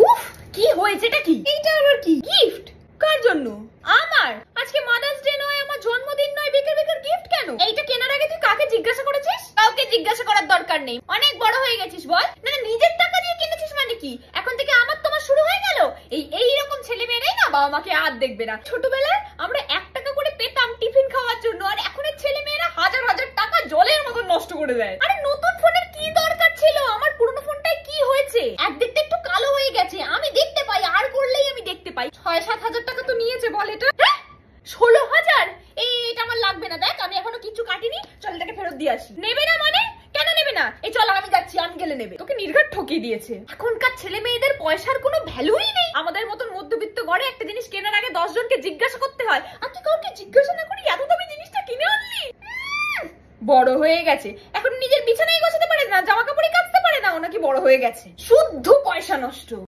উফ, কি হয়েছে? এটা কি? এইটা আবার কি? গিফট? কার জন্য? আমার। আজকে মাদার্স ডে নয়, আমার জন্মদিন নয়, বেকার বেকার গিফট কেন? এইটা কেনার আগে তুই কাকে জিজ্ঞাসা করেছিস? কাউকে জিজ্ঞাসা করার দরকার নেই, অনেক বড় হয়ে গেছিস। বল না, নিজের টাকা দিয়ে কিনেছিস মানে কি? এখন থেকে আমার তোমার শুরু হয়ে গেল? এইরকম ছেলে মেয়েরাই না বাবা মাকে আর দেখবে না। ছোটবেলায় আমরা 1 টাকা করে পেতাম টিফিন খাওয়ার জন্য, আর এখনের ছেলে মেয়েরা হাজার হাজার টাকা জলের মতো নষ্ট করে দেয়। আরে নতুন ফোনের কি দরকার ছিল? আমার পুরনো ফোনটায় কি হয়েছে? একদিকটা একটু কালো হয়ে গেছে, আমি দেখতে পাই, আর করলেই আমি দেখতে পাই। 6-7 হাজার টাকা তো নিয়েছে বল এটা। হ্যাঁ 16,000? এটা আমার লাগবে না, দেখ আমি এখনো কিছু কাটিনি, চল এটাকে ফেরত দিয়ে আসি। নেবে না মানে? কেন নেবে না? এই চল আমি যাচ্ছি, আমি গেলে নেবে। তোকে নির্ঘাত ঠকিয়ে দিয়েছে। এখনকার ছেলে মেয়েদের পয়সার কোনো ভ্যালুই নেই। আমাদের মতন মধ্যবিত্ত ঘরে একটা জিনিস কেনার আগে 10 জনকে জিজ্ঞাসা করতে হয়, আর তুই কাউকে জিজ্ঞাসা না করি এত দামি জিনিসটা কিনে আনলি। বড় হয়ে গেছে, এখন নিজের বিছানায় গোছাতে পারে না, জামা কাপড়ই কাচতে পারে না, ও নাকি বড় হয়ে গেছে। শুদ্ধ পয়সা নষ্ট।